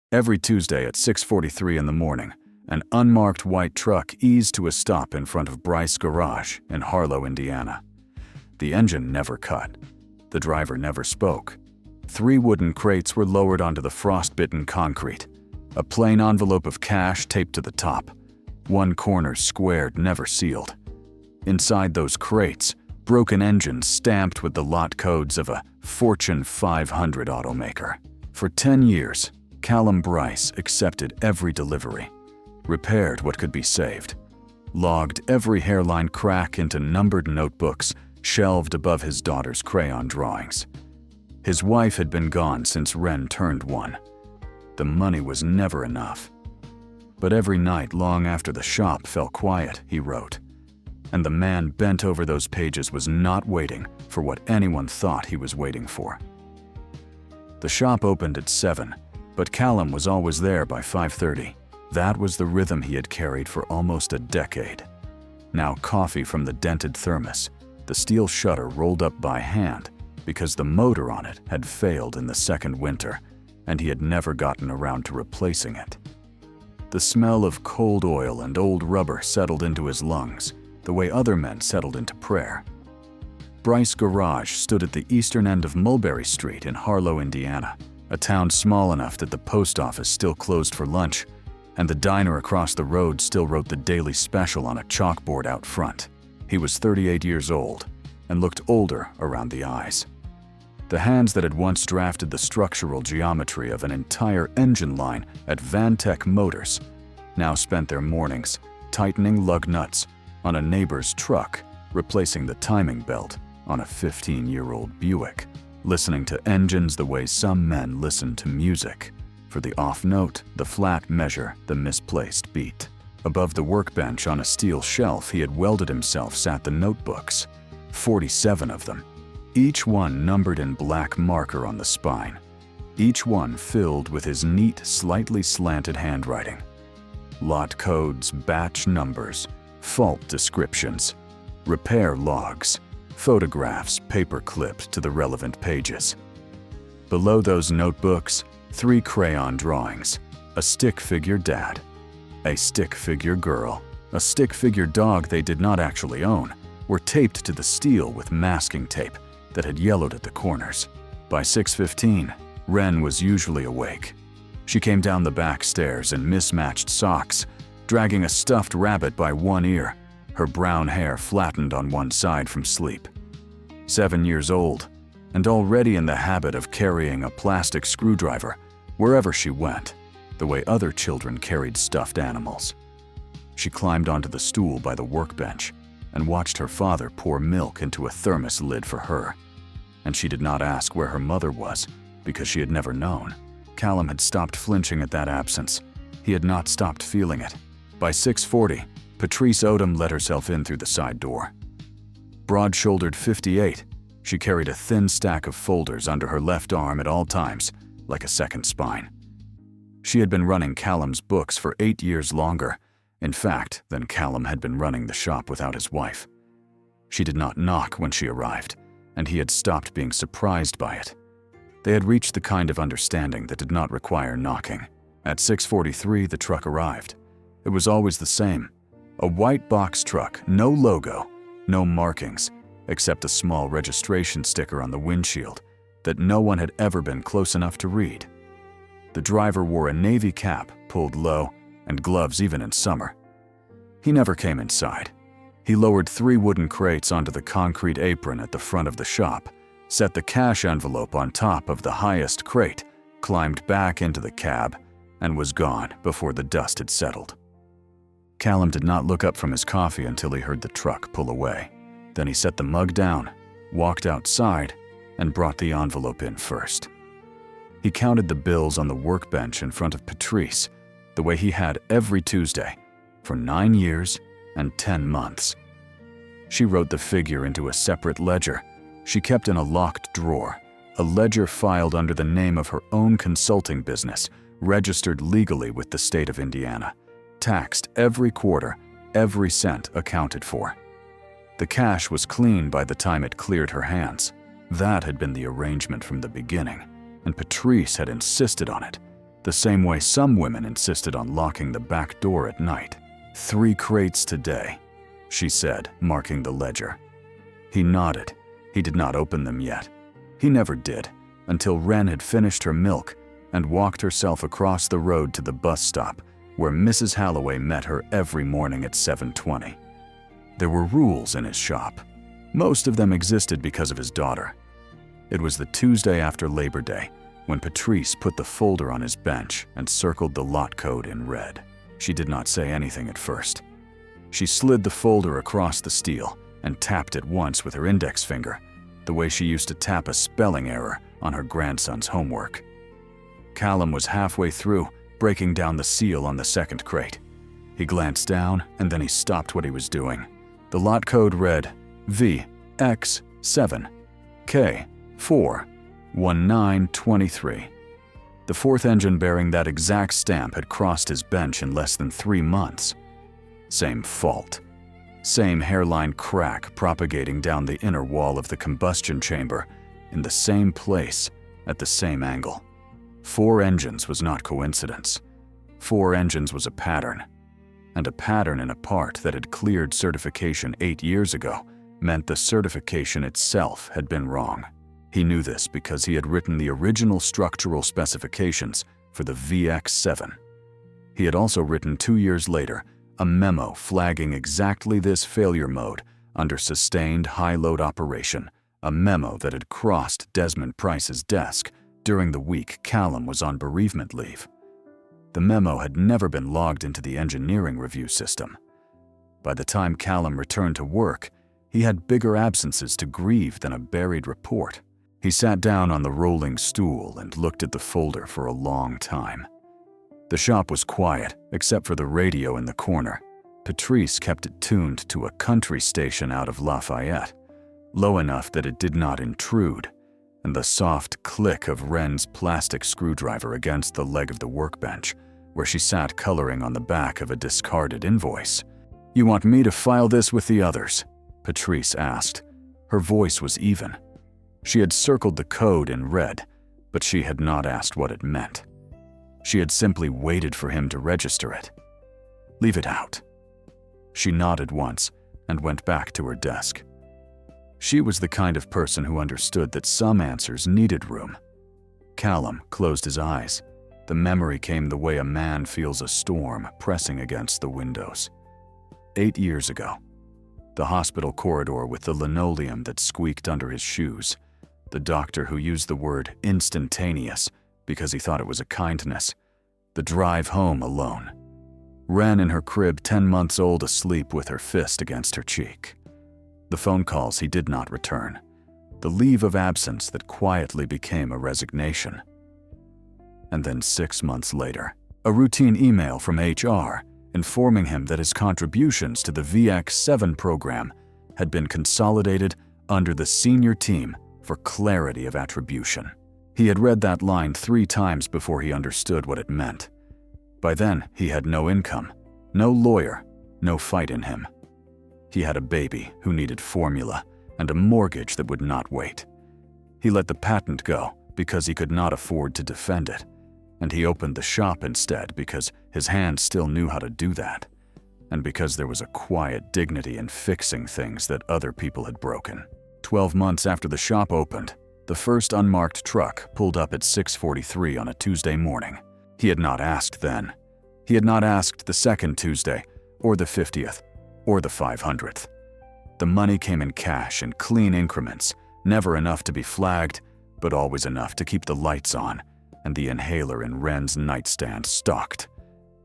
Every Tuesday at 6:43 in the morning, an unmarked white truck eased to a stop in front of Bryce's garage in Harlow, Indiana. The engine never cut. The driver never spoke. 3 wooden crates were lowered onto the frost-bitten concrete, a plain envelope of cash taped to the top, one corner squared, never sealed. Inside those crates, broken engines stamped with the lot codes of a Fortune 500 automaker. For 10 years, Callum Bryce accepted every delivery, repaired what could be saved, logged every hairline crack into numbered notebooks shelved above his daughter's crayon drawings. His wife had been gone since Wren turned 1. The money was never enough. But every night long after the shop fell quiet, he wrote. And the man bent over those pages was not waiting for what anyone thought he was waiting for. The shop opened at 7, but Callum was always there by 5:30. That was the rhythm he had carried for almost a decade. Now coffee from the dented thermos, the steel shutter rolled up by hand because the motor on it had failed in the second winter, and he had never gotten around to replacing it. The smell of cold oil and old rubber settled into his lungs, the way other men settled into prayer. Bryce's garage stood at the eastern end of Mulberry Street in Harlow, Indiana, a town small enough that the post office still closed for lunch, and the diner across the road still wrote the daily special on a chalkboard out front. He was 38 years old and looked older around the eyes. The hands that had once drafted the structural geometry of an entire engine line at Vantech Motors now spent their mornings tightening lug nuts on a neighbor's truck, replacing the timing belt on a 15-year-old Buick, listening to engines the way some men listen to music, for the off note, the flat measure, the misplaced beat. Above the workbench on a steel shelf he had welded himself sat the notebooks, 47 of them, each one numbered in black marker on the spine, each one filled with his neat, slightly slanted handwriting. Lot codes, batch numbers, fault descriptions, repair logs, photographs paper-clipped to the relevant pages. Below those notebooks, 3 crayon drawings, a stick figure dad, a stick figure girl, a stick figure dog they did not actually own, were taped to the steel with masking tape that had yellowed at the corners. By 6:15, Wren was usually awake. She came down the back stairs in mismatched socks, dragging a stuffed rabbit by one ear, her brown hair flattened on one side from sleep. 7 years old, and already in the habit of carrying a plastic screwdriver wherever she went, the way other children carried stuffed animals. She climbed onto the stool by the workbench and watched her father pour milk into a thermos lid for her. And she did not ask where her mother was, because she had never known. Callum had stopped flinching at that absence. He had not stopped feeling it. By 6:40, Patrice Odom let herself in through the side door. Broad-shouldered 58, she carried a thin stack of folders under her left arm at all times, like a second spine. She had been running Callum's books for 8 years longer, in fact, than Callum had been running the shop without his wife. She did not knock when she arrived, and he had stopped being surprised by it. They had reached the kind of understanding that did not require knocking. At 6:43, the truck arrived. It was always the same. A white box truck, no logo, no markings, except a small registration sticker on the windshield that no one had ever been close enough to read. The driver wore a navy cap pulled low and gloves even in summer. He never came inside. He lowered 3 wooden crates onto the concrete apron at the front of the shop, set the cash envelope on top of the highest crate, climbed back into the cab, and was gone before the dust had settled. Callum did not look up from his coffee until he heard the truck pull away. Then he set the mug down, walked outside, and brought the envelope in first. He counted the bills on the workbench in front of Patrice, the way he had every Tuesday, for 9 years and 10 months. She wrote the figure into a separate ledger she kept in a locked drawer, a ledger filed under the name of her own consulting business, registered legally with the state of Indiana, taxed every quarter, every cent accounted for. The cash was clean by the time it cleared her hands. That had been the arrangement from the beginning, and Patrice had insisted on it. the same way some women insisted on locking the back door at night. 3 crates today, she said, marking the ledger. He nodded. He did not open them yet. He never did, until Wren had finished her milk and walked herself across the road to the bus stop, where Mrs. Halloway met her every morning at 7:20. There were rules in his shop. Most of them existed because of his daughter. It was the Tuesday after Labor Day when Patrice put the folder on his bench and circled the lot code in red. She did not say anything at first. She slid the folder across the steel and tapped it once with her index finger, the way she used to tap a spelling error on her grandson's homework. Callum was halfway through, breaking down the seal on the second crate. He glanced down and then he stopped what he was doing. The lot code read VX7K41923. The 4th engine bearing that exact stamp had crossed his bench in less than 3 months. Same fault. Same hairline crack propagating down the inner wall of the combustion chamber in the same place at the same angle. 4 engines was not coincidence. 4 engines was a pattern. And a pattern in a part that had cleared certification 8 years ago meant the certification itself had been wrong. He knew this because he had written the original structural specifications for the VX7. He had also written 2 years later a memo flagging exactly this failure mode under sustained high-load operation, a memo that had crossed Desmond Price's desk during the week Callum was on bereavement leave. The memo had never been logged into the engineering review system. By the time Callum returned to work, he had bigger absences to grieve than a buried report. He sat down on the rolling stool and looked at the folder for a long time. The shop was quiet, except for the radio in the corner. Patrice kept it tuned to a country station out of Lafayette, low enough that it did not intrude, and the soft click of Wren's plastic screwdriver against the leg of the workbench, where she sat coloring on the back of a discarded invoice. "You want me to file this with the others?" Patrice asked. Her voice was even. She had circled the code in red, but she had not asked what it meant. She had simply waited for him to register it. "Leave it out." She nodded once and went back to her desk. She was the kind of person who understood that some answers needed room. Callum closed his eyes. The memory came the way a man feels a storm pressing against the windows. 8 years ago. The hospital corridor with the linoleum that squeaked under his shoes. The doctor who used the word instantaneous because he thought it was a kindness. The drive home alone. Wren in her crib 10 months old asleep with her fist against her cheek. The phone calls he did not return. The leave of absence that quietly became a resignation. And then 6 months later, a routine email from HR informing him that his contributions to the VX7 program had been consolidated under the senior team for clarity of attribution. He had read that line 3 times before he understood what it meant. By then, he had no income, no lawyer, no fight in him. He had a baby who needed formula and a mortgage that would not wait. He let the patent go because he could not afford to defend it, and he opened the shop instead because his hands still knew how to do that, and because there was a quiet dignity in fixing things that other people had broken. 12 months after the shop opened, the first unmarked truck pulled up at 6:43 on a Tuesday morning. He had not asked then. He had not asked the second Tuesday, or the 50th, or the 500th. The money came in cash in clean increments, never enough to be flagged, but always enough to keep the lights on, and the inhaler in Wren's nightstand stocked.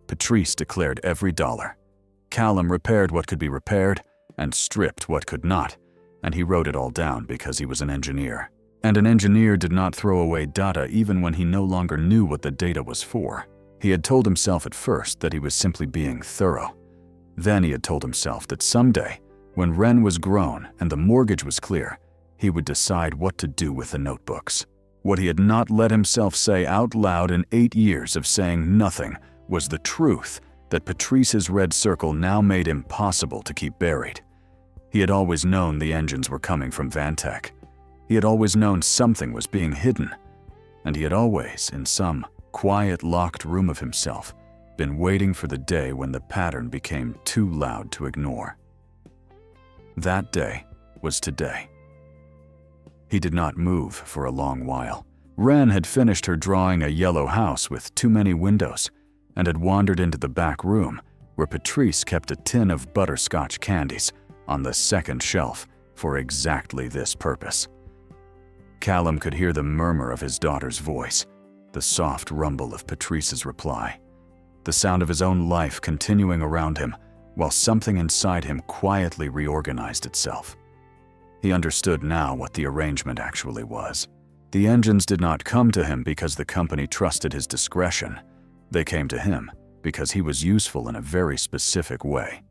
Patrice declared every dollar. Callum repaired what could be repaired, and stripped what could not, and he wrote it all down because he was an engineer. And an engineer did not throw away data even when he no longer knew what the data was for. He had told himself at first that he was simply being thorough. Then he had told himself that someday, when Wren was grown and the mortgage was clear, he would decide what to do with the notebooks. What he had not let himself say out loud in 8 years of saying nothing was the truth that Patrice's red circle now made impossible to keep buried. He had always known the engines were coming from Vantech. He had always known something was being hidden, and he had always, in some quiet, locked room of himself, been waiting for the day when the pattern became too loud to ignore. That day was today. He did not move for a long while. Wren had finished her drawing a yellow house with too many windows and had wandered into the back room where Patrice kept a tin of butterscotch candies on the second shelf for exactly this purpose. Callum could hear the murmur of his daughter's voice, the soft rumble of Patrice's reply, the sound of his own life continuing around him while something inside him quietly reorganized itself. He understood now what the arrangement actually was. The engines did not come to him because the company trusted his discretion. They came to him because he was useful in a very specific way.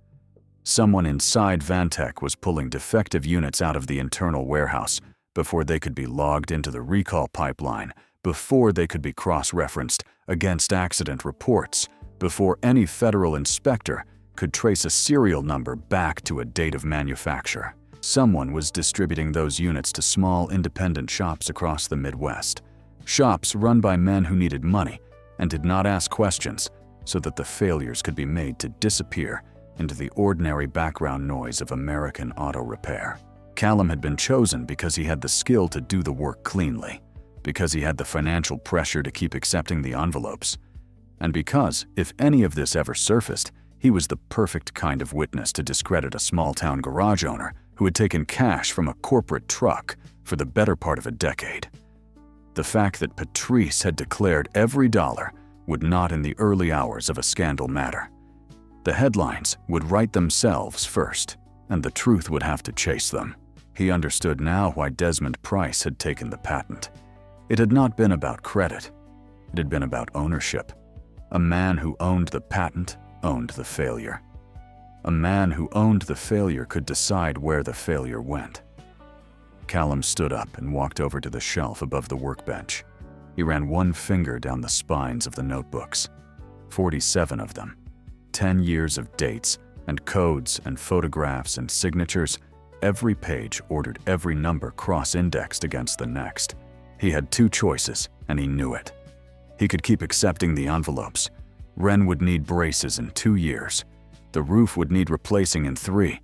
Someone inside Vantech was pulling defective units out of the internal warehouse before they could be logged into the recall pipeline, before they could be cross-referenced against accident reports, before any federal inspector could trace a serial number back to a date of manufacture. Someone was distributing those units to small independent shops across the Midwest. Shops run by men who needed money and did not ask questions so that the failures could be made to disappear into the ordinary background noise of American auto repair. Callum had been chosen because he had the skill to do the work cleanly, because he had the financial pressure to keep accepting the envelopes, and because, if any of this ever surfaced, he was the perfect kind of witness to discredit a small-town garage owner who had taken cash from a corporate truck for the better part of a decade. The fact that Patrice had declared every dollar would not in the early hours of a scandal matter. The headlines would write themselves first, and the truth would have to chase them. He understood now why Desmond Price had taken the patent. It had not been about credit. It had been about ownership. A man who owned the patent owned the failure. A man who owned the failure could decide where the failure went. Callum stood up and walked over to the shelf above the workbench. He ran one finger down the spines of the notebooks. 47 of them. 10 years of dates and codes and photographs and signatures. Every page ordered, every number cross-indexed against the next. He had two choices, and he knew it. He could keep accepting the envelopes. Wren would need braces in 2 years. The roof would need replacing in 3.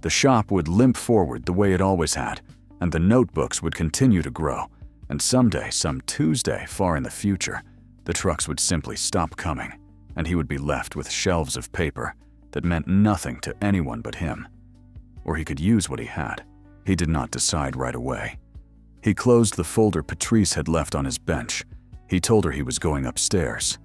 The shop would limp forward the way it always had, and the notebooks would continue to grow. And someday, some Tuesday far in the future, the trucks would simply stop coming, and he would be left with shelves of paper that meant nothing to anyone but him. Or he could use what he had. He did not decide right away. He closed the folder Patrice had left on his bench. He told her he was going upstairs.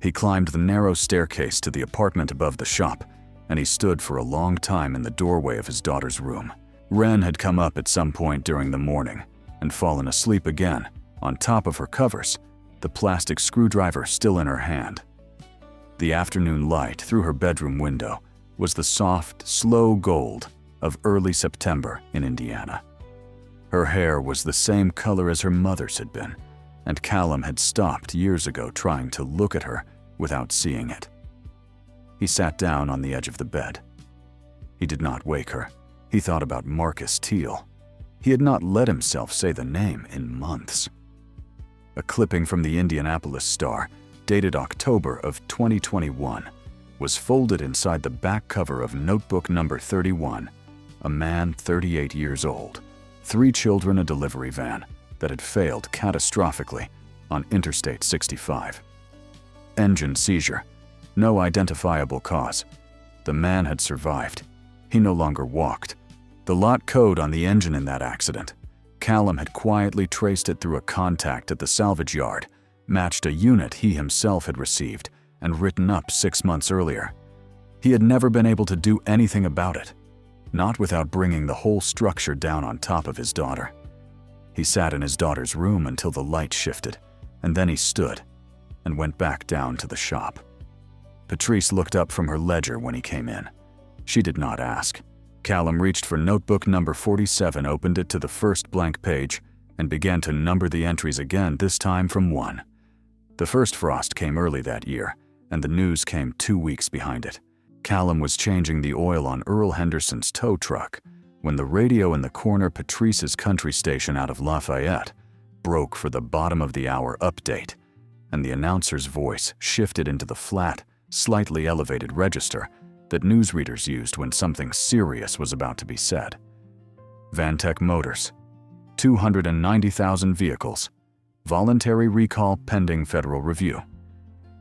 He climbed the narrow staircase to the apartment above the shop, and he stood for a long time in the doorway of his daughter's room. Wren had come up at some point during the morning and fallen asleep again, on top of her covers, the plastic screwdriver still in her hand. The afternoon light through her bedroom window was the soft, slow gold of early September in Indiana. Her hair was the same color as her mother's had been, and Callum had stopped years ago trying to look at her without seeing it. He sat down on the edge of the bed. He did not wake her. He thought about Marcus Teal. He had not let himself say the name in months. A clipping from the Indianapolis Star, dated October of 2021, was folded inside the back cover of notebook number 31, a man 38 years old, 3 children, a delivery van that had failed catastrophically on Interstate 65. Engine seizure. No identifiable cause. The man had survived. He no longer walked. The lot code on the engine in that accident, Callum had quietly traced it through a contact at the salvage yard, matched a unit he himself had received and written up 6 months earlier. He had never been able to do anything about it, not without bringing the whole structure down on top of his daughter. He sat in his daughter's room until the light shifted, and then he stood and went back down to the shop. Patrice looked up from her ledger when he came in. She did not ask. Callum reached for notebook number 47, opened it to the first blank page, and began to number the entries again, this time from 1. The first frost came early that year, and the news came 2 weeks behind it. Callum was changing the oil on Earl Henderson's tow truck when the radio in the corner Patrice's country station out of Lafayette broke for the bottom of the hour update, and the announcer's voice shifted into the flat, slightly elevated register that newsreaders used when something serious was about to be said. Vantech Motors, 290,000 vehicles, voluntary recall pending federal review.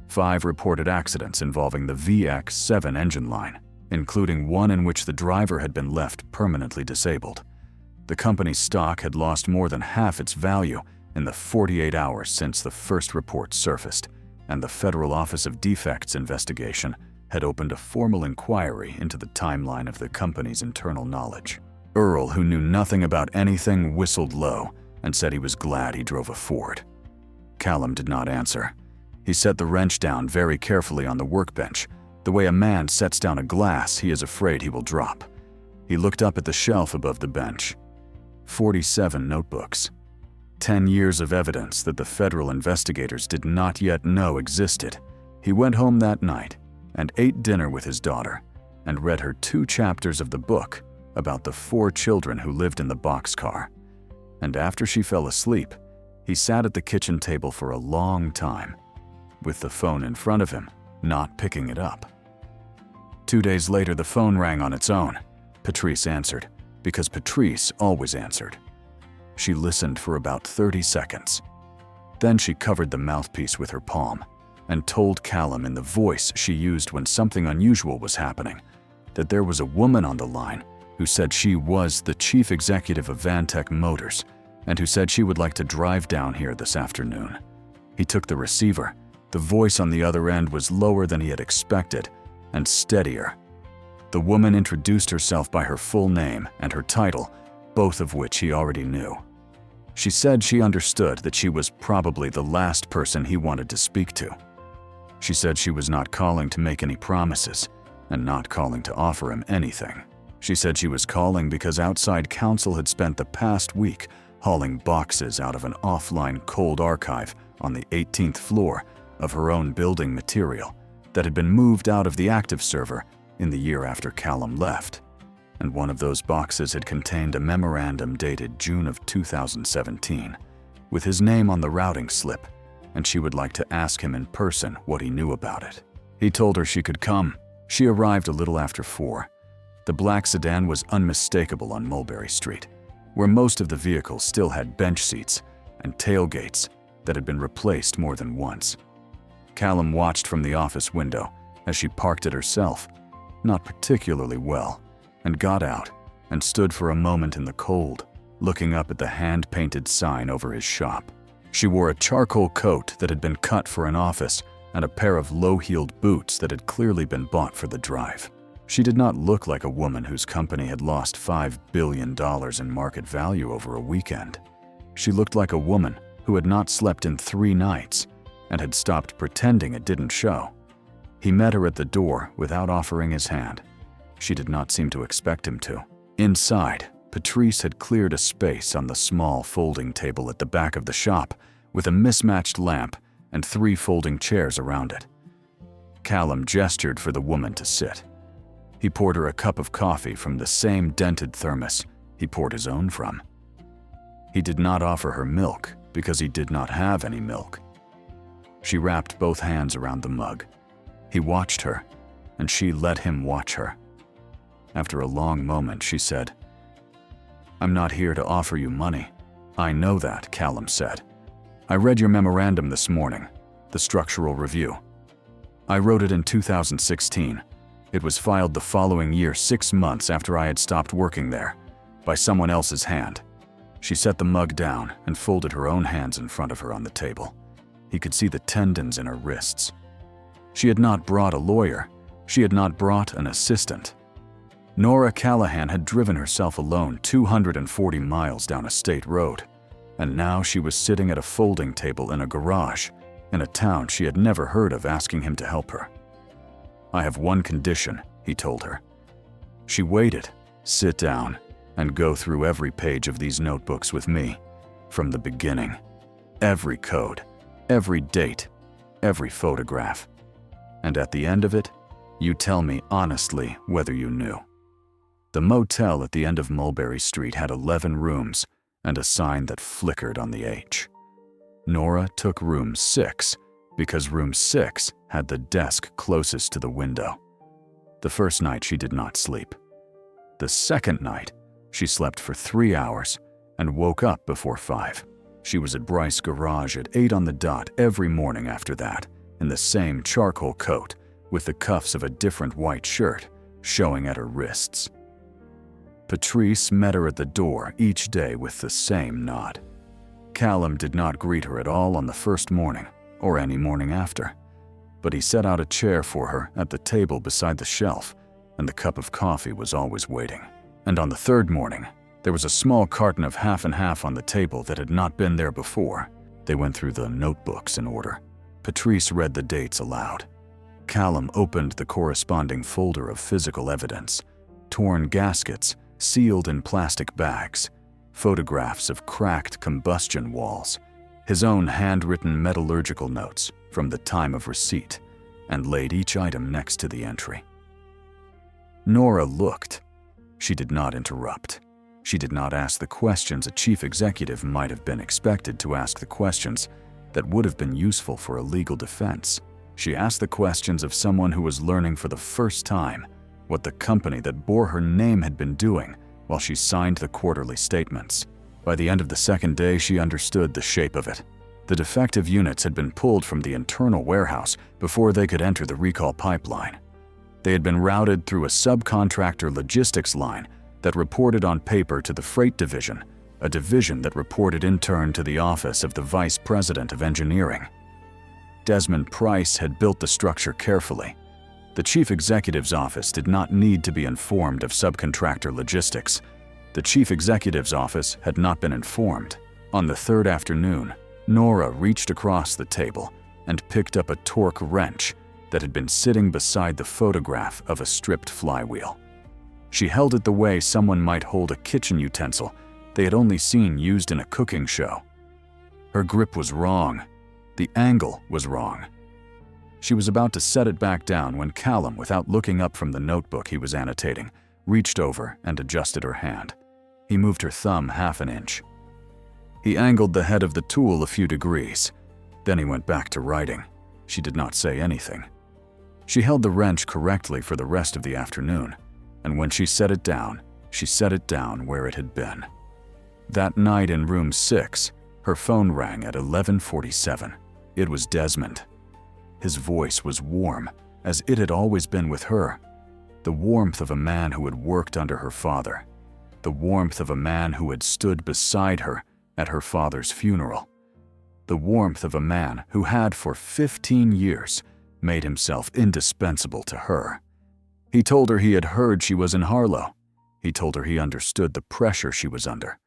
5 reported accidents involving the VX7 engine line, including one in which the driver had been left permanently disabled. The company's stock had lost more than half its value in the 48 hours since the first report surfaced, and the Federal Office of Defects investigation had opened a formal inquiry into the timeline of the company's internal knowledge. Earl, who knew nothing about anything, whistled low and said he was glad he drove a Ford. Callum did not answer. He set the wrench down very carefully on the workbench, the way a man sets down a glass he is afraid he will drop. He looked up at the shelf above the bench. 47 notebooks. 10 years of evidence that the federal investigators did not yet know existed. He went home that night and ate dinner with his daughter and read her 2 chapters of the book about the 4 children who lived in the boxcar. And after she fell asleep, he sat at the kitchen table for a long time, with the phone in front of him, not picking it up. 2 days later, the phone rang on its own. Patrice answered, because Patrice always answered. She listened for about 30 seconds. Then she covered the mouthpiece with her palm and told Callum in the voice she used when something unusual was happening that there was a woman on the line who said she was the chief executive of Vantech Motors and who said she would like to drive down here this afternoon. He took the receiver. The voice on the other end was lower than he had expected and steadier. The woman introduced herself by her full name and her title, both of which he already knew. She said she understood that she was probably the last person he wanted to speak to. She said she was not calling to make any promises and not calling to offer him anything. She said she was calling because outside counsel had spent the past week hauling boxes out of an offline cold archive on the 18th floor of her own building material that had been moved out of the active server in the year after Callum left. And one of those boxes had contained a memorandum dated June of 2017, with his name on the routing slip, and she would like to ask him in person what he knew about it. He told her she could come. She arrived a little after 4. The black sedan was unmistakable on Mulberry Street, where most of the vehicles still had bench seats and tailgates that had been replaced more than once. Callum watched from the office window as she parked it herself, not particularly well, and got out and stood for a moment in the cold, looking up at the hand-painted sign over his shop. She wore a charcoal coat that had been cut for an office and a pair of low-heeled boots that had clearly been bought for the drive. She did not look like a woman whose company had lost $5 billion in market value over a weekend. She looked like a woman who had not slept in 3 nights and had stopped pretending it didn't show. He met her at the door without offering his hand. She did not seem to expect him to. Inside, Patrice had cleared a space on the small folding table at the back of the shop with a mismatched lamp and 3 folding chairs around it. Callum gestured for the woman to sit. He poured her a cup of coffee from the same dented thermos he poured his own from. He did not offer her milk because he did not have any milk. She wrapped both hands around the mug. He watched her, and she let him watch her. After a long moment, she said, "I'm not here to offer you money." "I know that," Callum said. "I read your memorandum this morning, the structural review. I wrote it in 2016. It was filed the following year, 6 months after I had stopped working there, by someone else's hand." She set the mug down and folded her own hands in front of her on the table. He could see the tendons in her wrists. She had not brought a lawyer. She had not brought an assistant. Nora Callahan had driven herself alone 240 miles down a state road, and now she was sitting at a folding table in a garage in a town she had never heard of, asking him to help her. "I have one condition," he told her. She waited. "Sit down and go through every page of these notebooks with me, from the beginning. Every code, every date, every photograph. And at the end of it, you tell me honestly whether you knew." The motel at the end of Mulberry Street had 11 rooms and a sign that flickered on the H. Nora took room 6 Because room 6 had the desk closest to the window. The first night she did not sleep. The second night, she slept for 3 hours and woke up before 5. She was at Bryce Garage at 8 on the dot every morning after that, in the same charcoal coat with the cuffs of a different white shirt showing at her wrists. Patrice met her at the door each day with the same nod. Callum did not greet her at all on the first morning or any morning after, but he set out a chair for her at the table beside the shelf, and the cup of coffee was always waiting. And on the third morning, there was a small carton of half and half on the table that had not been there before. They went through the notebooks in order. Patrice read the dates aloud. Callum opened the corresponding folder of physical evidence: torn gaskets sealed in plastic bags, photographs of cracked combustion walls, his own handwritten metallurgical notes from the time of receipt, and laid each item next to the entry. Nora looked. She did not interrupt. She did not ask the questions a chief executive might have been expected to ask, the questions that would have been useful for a legal defense. She asked the questions of someone who was learning for the first time what the company that bore her name had been doing while she signed the quarterly statements. By the end of the second day, she understood the shape of it. The defective units had been pulled from the internal warehouse before they could enter the recall pipeline. They had been routed through a subcontractor logistics line that reported on paper to the freight division, a division that reported in turn to the office of the vice president of engineering. Desmond Price had built the structure carefully. The chief executive's office did not need to be informed of subcontractor logistics. The chief executive's office had not been informed. On the third afternoon, Nora reached across the table and picked up a torque wrench that had been sitting beside the photograph of a stripped flywheel. She held it the way someone might hold a kitchen utensil they had only seen used in a cooking show. Her grip was wrong. The angle was wrong. She was about to set it back down when Callum, without looking up from the notebook he was annotating, reached over and adjusted her hand. He moved her thumb half an inch. He angled the head of the tool a few degrees. Then he went back to writing. She did not say anything. She held the wrench correctly for the rest of the afternoon, and when she set it down where it had been. That night in room 6, her phone rang at 11:47. It was Desmond. His voice was warm, as it had always been with her. The warmth of a man who had worked under her father. The warmth of a man who had stood beside her at her father's funeral. The warmth of a man who had for 15 years made himself indispensable to her. He told her he had heard she was in Harlow. He told her he understood the pressure she was under.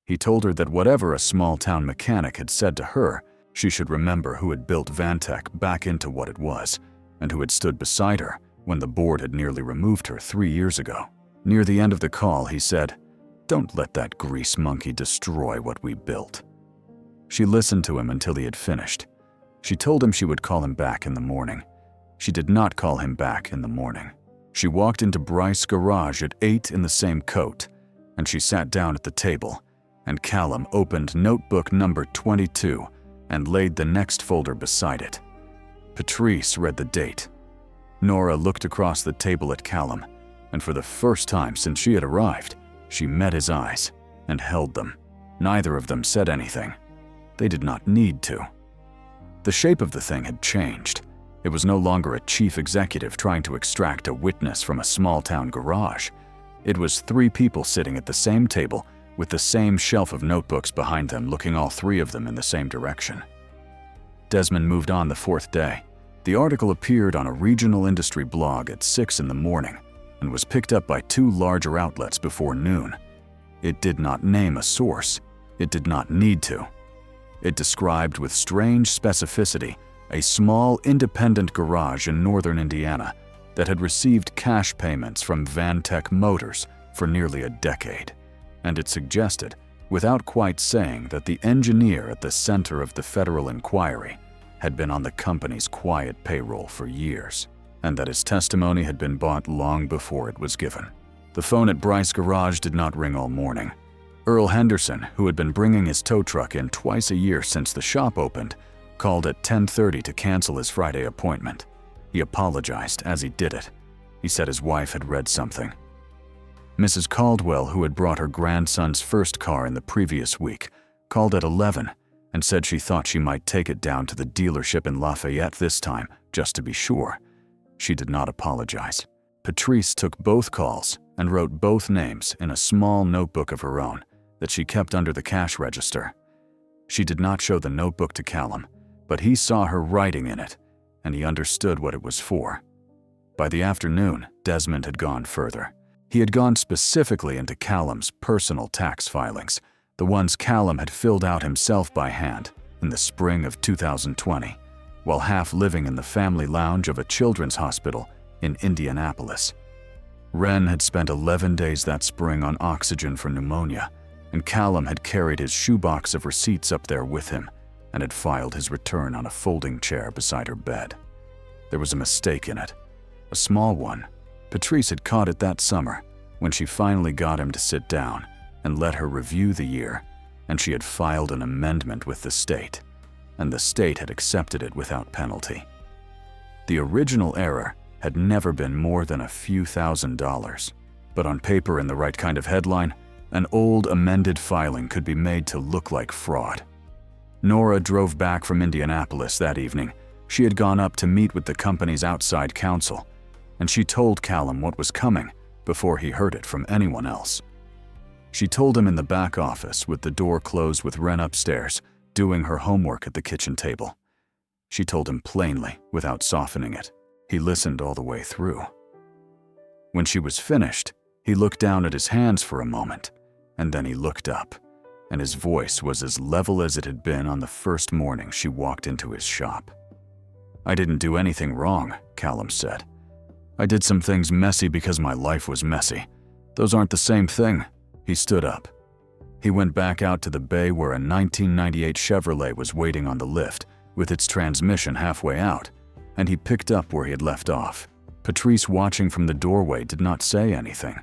He told her that whatever a small-town mechanic had said to her, she should remember who had built Vantech back into what it was, and who had stood beside her when the board had nearly removed her 3 years ago. Near the end of the call, he said, "Don't let that grease monkey destroy what we built." She listened to him until he had finished. She told him she would call him back in the morning. She did not call him back in the morning. She walked into Bryce Garage at 8 in the same coat, and she sat down at the table, and Callum opened notebook number 22 and laid the next folder beside it. Patrice read the date. Nora looked across the table at Callum, and for the first time since she had arrived, she met his eyes and held them. Neither of them said anything. They did not need to. The shape of the thing had changed. It was no longer a chief executive trying to extract a witness from a small-town garage. It was 3 people sitting at the same table with the same shelf of notebooks behind them, looking all 3 of them in the same direction. Desmond moved on the 4th day. The article appeared on a regional industry blog at 6 in the morning and was picked up by 2 larger outlets before noon. It did not name a source. It did not need to. It described with strange specificity a small independent garage in northern Indiana that had received cash payments from Vantech Motors for nearly a decade. And it suggested, without quite saying, that the engineer at the center of the federal inquiry had been on the company's quiet payroll for years, and that his testimony had been bought long before it was given. The phone at Bryce Garage did not ring all morning. Earl Henderson, who had been bringing his tow truck in twice a year since the shop opened, called at 10:30 to cancel his Friday appointment. He apologized as he did it. He said his wife had read something. Mrs. Caldwell, who had brought her grandson's first car in the previous week, called at 11 and said she thought she might take it down to the dealership in Lafayette this time, just to be sure. She did not apologize. Patrice took both calls and wrote both names in a small notebook of her own that she kept under the cash register. She did not show the notebook to Callum, but he saw her writing in it, and he understood what it was for. By the afternoon, Desmond had gone further. He had gone specifically into Callum's personal tax filings, the ones Callum had filled out himself by hand in the spring of 2020, while half living in the family lounge of a children's hospital in Indianapolis. Ren had spent 11 days that spring on oxygen for pneumonia, and Callum had carried his shoebox of receipts up there with him and had filed his return on a folding chair beside her bed. There was a mistake in it, a small one. Patrice had caught it that summer when she finally got him to sit down and let her review the year, and she had filed an amendment with the state, and the state had accepted it without penalty. The original error had never been more than a few $1,000s, but on paper in the right kind of headline, an old amended filing could be made to look like fraud. Nora drove back from Indianapolis that evening. She had gone up to meet with the company's outside counsel, and she told Callum what was coming before he heard it from anyone else. She told him in the back office with the door closed with Ren upstairs, doing her homework at the kitchen table. She told him plainly, without softening it. He listened all the way through. When she was finished, he looked down at his hands for a moment, and then he looked up, and his voice was as level as it had been on the first morning she walked into his shop. "I didn't do anything wrong," Callum said. "I did some things messy because my life was messy. Those aren't the same thing." He stood up. He went back out to the bay where a 1998 Chevrolet was waiting on the lift with its transmission halfway out, and he picked up where he had left off. Patrice, watching from the doorway, did not say anything,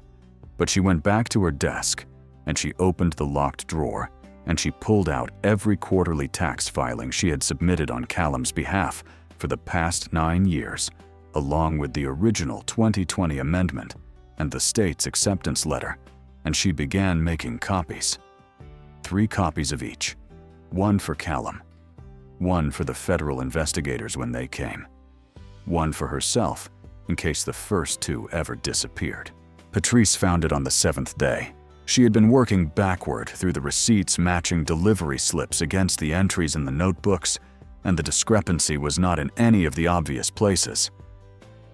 but she went back to her desk and she opened the locked drawer and she pulled out every quarterly tax filing she had submitted on Callum's behalf for the past 9 years, along with the original 2020 amendment and the state's acceptance letter, and she began making copies. 3 copies of each. 1 for Callum, 1 for the federal investigators when they came, 1 for herself in case the first 2 ever disappeared. Patrice found it on the 7th day. She had been working backward through the receipts matching delivery slips against the entries in the notebooks, and the discrepancy was not in any of the obvious places.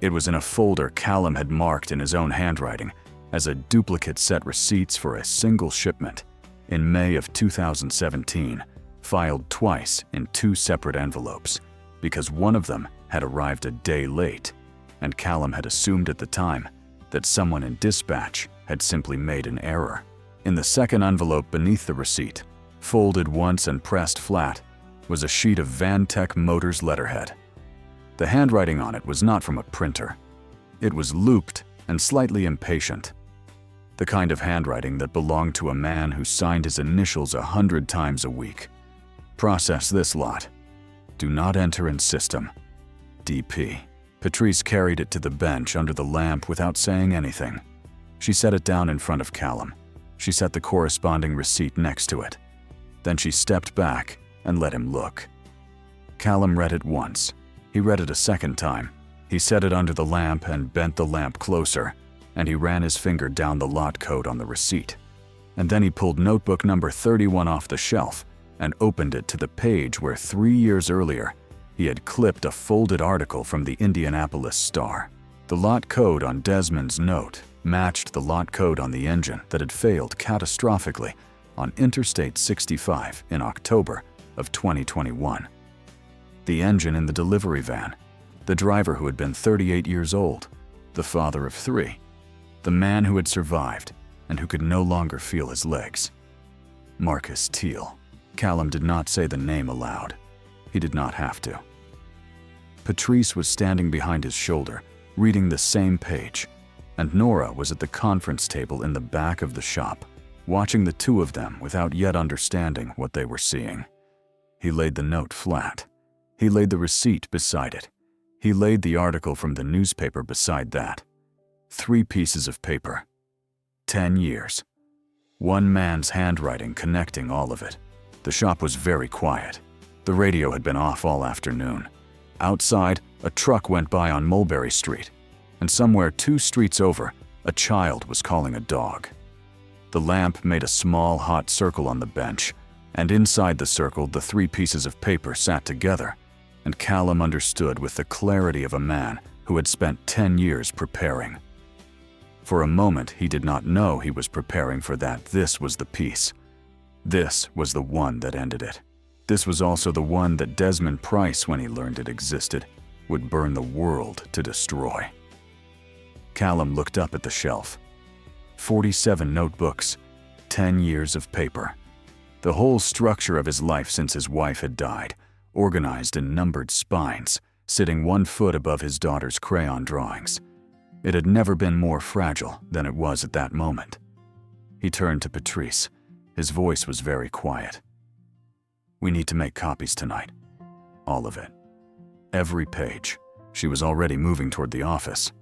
It was in a folder Callum had marked in his own handwriting as a duplicate set receipts for a single shipment in May of 2017, filed twice in 2 separate envelopes because one of them had arrived a day late, and Callum had assumed at the time that someone in dispatch had simply made an error. In the second envelope beneath the receipt, folded once and pressed flat, was a sheet of Vantech Motors letterhead. The handwriting on it was not from a printer. It was looped and slightly impatient. The kind of handwriting that belonged to a man who signed his initials 100 times a week. "Process this lot. Do not enter in system. DP." Patrice carried it to the bench under the lamp without saying anything. She set it down in front of Callum. She set the corresponding receipt next to it. Then she stepped back and let him look. Callum read it once. He read it a second time. He set it under the lamp and bent the lamp closer, and he ran his finger down the lot code on the receipt. And then he pulled notebook number 31 off the shelf and opened it to the page where 3 years earlier he had clipped a folded article from the Indianapolis Star. The lot code on Desmond's note matched the lot code on the engine that had failed catastrophically on Interstate 65 in October of 2021. The engine in the delivery van, the driver who had been 38 years old, the father of 3, the man who had survived and who could no longer feel his legs. Marcus Teal. Callum did not say the name aloud. He did not have to. Patrice was standing behind his shoulder, reading the same page, and Nora was at the conference table in the back of the shop, watching the 2 of them without yet understanding what they were seeing. He laid the note flat, He laid the receipt beside it. He laid the article from the newspaper beside that. 3 pieces of paper. 10 years. One man's handwriting connecting all of it. The shop was very quiet. The radio had been off all afternoon. Outside, a truck went by on Mulberry Street, and somewhere 2 streets over, a child was calling a dog. The lamp made a small, hot circle on the bench, and inside the circle the 3 pieces of paper sat together, and Callum understood with the clarity of a man who had spent 10 years preparing. For a moment he did not know he was preparing for that. This was the piece. This was the one that ended it. This was also the one that Desmond Price, when he learned it existed, would burn the world to destroy. Callum looked up at the shelf. 47 notebooks, 10 years of paper. The whole structure of his life since his wife had died, organized in numbered spines, sitting 1 foot above his daughter's crayon drawings. It had never been more fragile than it was at that moment. He turned to Patrice. His voice was very quiet. "We need to make copies tonight. All of it. Every page." She was already moving toward the office.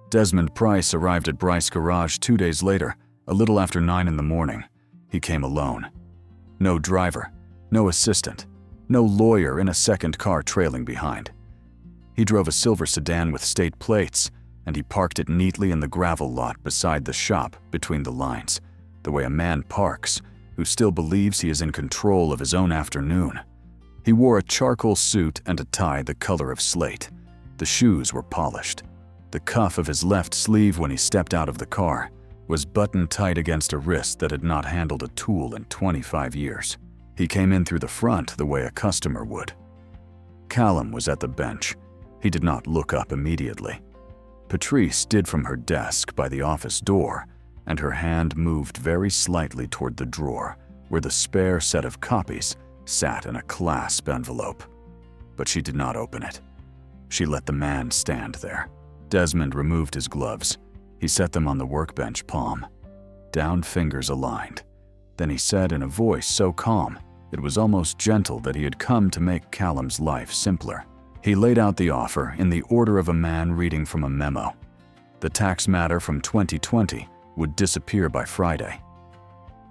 Desmond Price arrived at Bryce Garage 2 days later, a little after 9 in the morning. He came alone. No driver, no assistant, no lawyer in a second car trailing behind. He drove a silver sedan with state plates, and he parked it neatly in the gravel lot beside the shop between the lines, the way a man parks who still believes he is in control of his own afternoon. He wore a charcoal suit and a tie the color of slate. The shoes were polished. The cuff of his left sleeve when he stepped out of the car was buttoned tight against a wrist that had not handled a tool in 25 years. He came in through the front the way a customer would. Callum was at the bench. He did not look up immediately. Patrice did from her desk by the office door, and her hand moved very slightly toward the drawer where the spare set of copies sat in a clasp envelope. But she did not open it. She let the man stand there. Desmond removed his gloves. He set them on the workbench palm. Down fingers aligned. Then he said in a voice so calm, it was almost gentle that he had come to make Callum's life simpler. He laid out the offer in the order of a man reading from a memo. The tax matter from 2020 would disappear by Friday.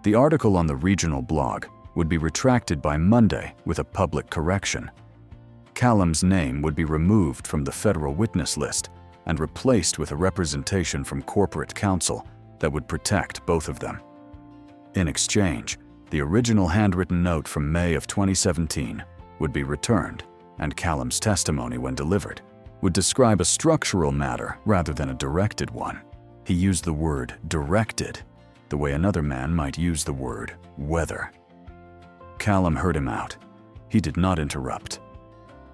The article on the regional blog would be retracted by Monday with a public correction. Callum's name would be removed from the federal witness list and replaced with a representation from corporate counsel that would protect both of them. In exchange, the original handwritten note from May of 2017 would be returned, and Callum's testimony, when delivered, would describe a structural matter rather than a directed one. He used the word directed, the way another man might use the word weather. Callum heard him out. He did not interrupt.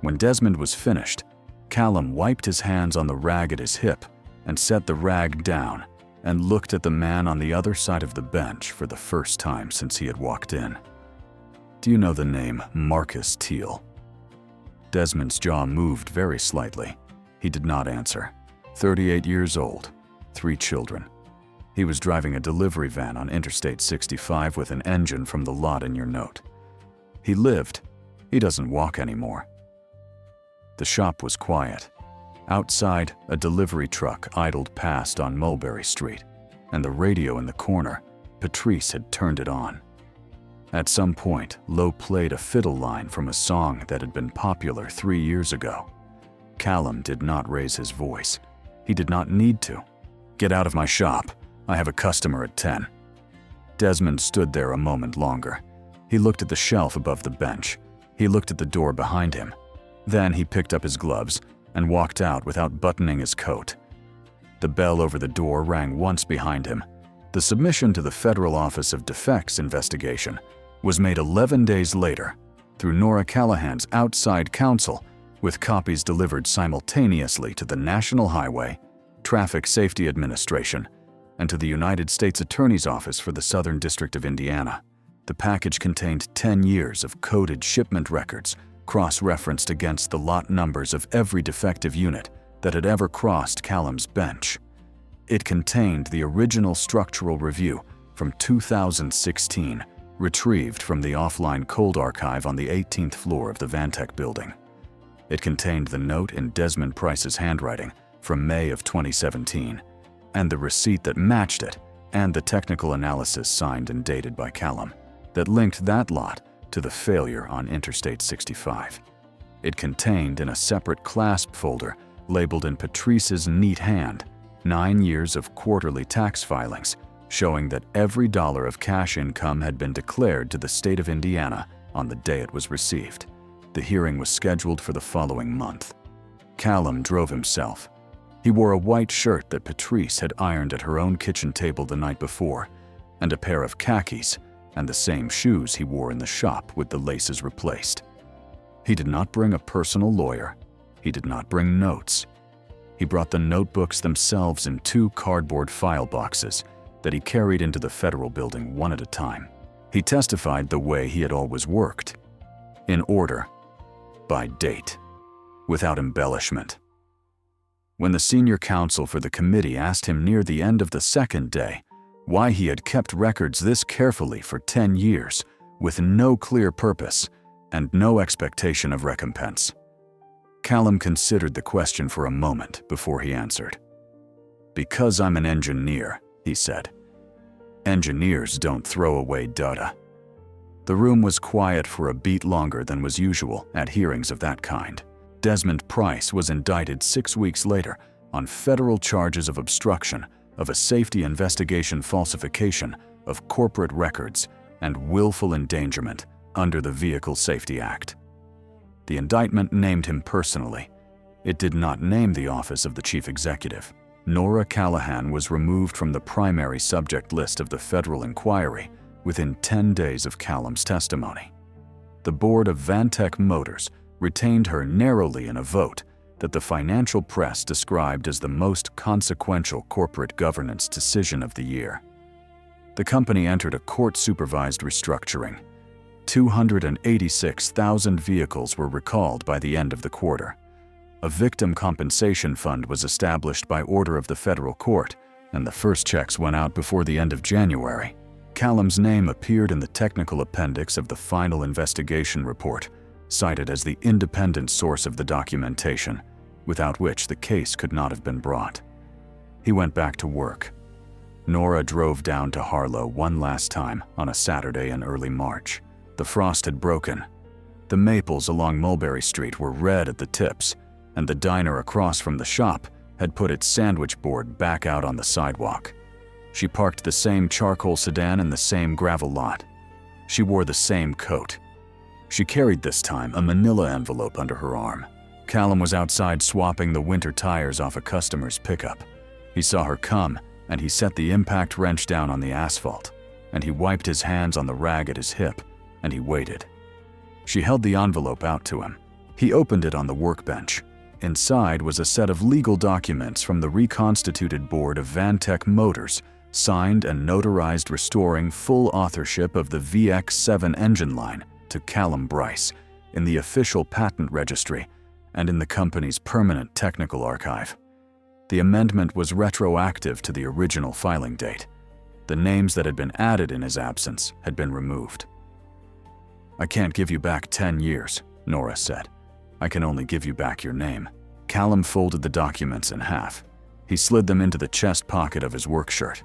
When Desmond was finished, Callum wiped his hands on the rag at his hip and set the rag down and looked at the man on the other side of the bench for the first time since he had walked in. "Do you know the name Marcus Teal?" Desmond's jaw moved very slightly. He did not answer. 38 years old, 3 children. He was driving a delivery van on Interstate 65 with an engine from the lot in your note. He lived. He doesn't walk anymore. The shop was quiet. Outside, a delivery truck idled past on Mulberry Street, and the radio in the corner, Patrice had turned it on. At some point, Lowe played a fiddle line from a song that had been popular 3 years ago. Callum did not raise his voice. He did not need to. "Get out of my shop. I have a customer at 10. Desmond stood there a moment longer. He looked at the shelf above the bench. He looked at the door behind him. Then he picked up his gloves and walked out without buttoning his coat. The bell over the door rang once behind him. The submission to the Federal Office of Defects investigation was made 11 days later through Nora Callahan's outside counsel, with copies delivered simultaneously to the National Highway, Traffic Safety Administration, and to the United States Attorney's Office for the Southern District of Indiana. The package contained 10 years of coded shipment records, cross-referenced against the lot numbers of every defective unit that had ever crossed Callum's bench. It contained the original structural review from 2016, retrieved from the offline cold archive on the 18th floor of the Vantech building. It contained the note in Desmond Price's handwriting from May of 2017, and the receipt that matched it, and the technical analysis signed and dated by Callum that linked that lot to the failure on Interstate 65. It contained, in a separate clasp folder labeled in Patrice's neat hand, 9 years of quarterly tax filings, showing that every dollar of cash income had been declared to the state of Indiana on the day it was received. The hearing was scheduled for the following month. Callum drove himself. He wore a white shirt that Patrice had ironed at her own kitchen table the night before, and a pair of khakis, and the same shoes he wore in the shop with the laces replaced. He did not bring a personal lawyer. He did not bring notes. He brought the notebooks themselves in 2 cardboard file boxes that he carried into the federal building one at a time. He testified the way he had always worked, in order, by date, without embellishment. When the senior counsel for the committee asked him near the end of the second day why he had kept records this carefully for 10 years with no clear purpose and no expectation of recompense, Callum considered the question for a moment before he answered. "Because I'm an engineer," he said. "Engineers don't throw away data." The room was quiet for a beat longer than was usual at hearings of that kind. Desmond Price was indicted 6 weeks later on federal charges of obstruction, of a safety investigation falsification, of corporate records, and willful endangerment under the Vehicle Safety Act. The indictment named him personally. It did not name the office of the chief executive. Nora Callahan was removed from the primary subject list of the federal inquiry within 10 days of Callum's testimony. The board of Vantech Motors retained her narrowly in a vote that the financial press described as the most consequential corporate governance decision of the year. The company entered a court-supervised restructuring. 286,000 vehicles were recalled by the end of the quarter. A victim compensation fund was established by order of the federal court, and the first checks went out before the end of January. Callum's name appeared in the technical appendix of the final investigation report, cited as the independent source of the documentation, without which the case could not have been brought. He went back to work. Nora drove down to Harlow one last time on a Saturday in early March. The frost had broken. The maples along Mulberry Street were red at the tips, and the diner across from the shop had put its sandwich board back out on the sidewalk. She parked the same charcoal sedan in the same gravel lot. She wore the same coat. She carried this time a manila envelope under her arm. Callum was outside swapping the winter tires off a customer's pickup. He saw her come, and he set the impact wrench down on the asphalt, and he wiped his hands on the rag at his hip, and he waited. She held the envelope out to him. He opened it on the workbench. Inside was a set of legal documents from the reconstituted board of Vantech Motors, signed and notarized restoring full authorship of the VX7 engine line to Callum Bryce in the official patent registry and in the company's permanent technical archive. The amendment was retroactive to the original filing date. The names that had been added in his absence had been removed. "I can't give you back 10 years, Nora said. "I can only give you back your name." Callum folded the documents in half. He slid them into the chest pocket of his work shirt.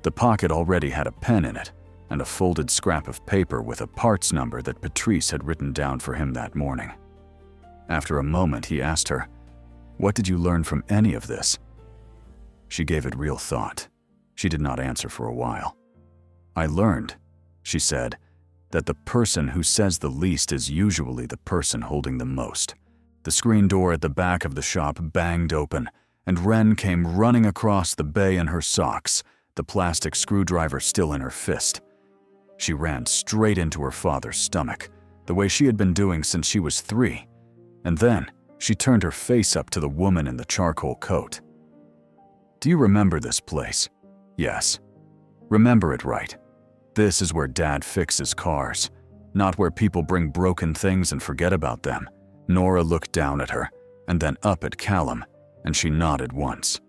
The pocket already had a pen in it and a folded scrap of paper with a parts number that Patrice had written down for him that morning. After a moment, he asked her, "What did you learn from any of this?" She gave it real thought. She did not answer for a while. "I learned," she said, "that the person who says the least is usually the person holding the most." The screen door at the back of the shop banged open, and Wren came running across the bay in her socks, the plastic screwdriver still in her fist. She ran straight into her father's stomach, the way she had been doing since she was 3, and then she turned her face up to the woman in the charcoal coat. "Do you remember this place?" "Yes." "Remember it right. This is where Dad fixes cars, not where people bring broken things and forget about them." Nora looked down at her, and then up at Callum, and she nodded once.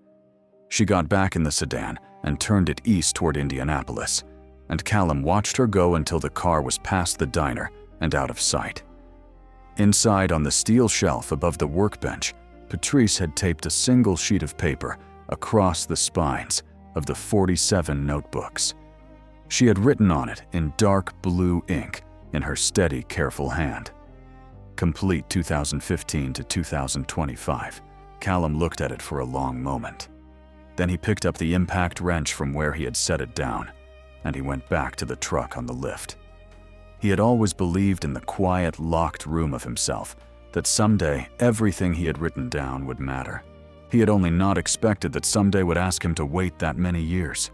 She got back in the sedan and turned it east toward Indianapolis, and Callum watched her go until the car was past the diner and out of sight. Inside, on the steel shelf above the workbench, Patrice had taped a single sheet of paper across the spines of the 47 notebooks. She had written on it in dark blue ink in her steady, careful hand. Complete 2015 to 2025. Callum looked at it for a long moment. Then he picked up the impact wrench from where he had set it down, and he went back to the truck on the lift. He had always believed in the quiet, locked room of himself, that someday everything he had written down would matter. He had only not expected that someday would ask him to wait that many years.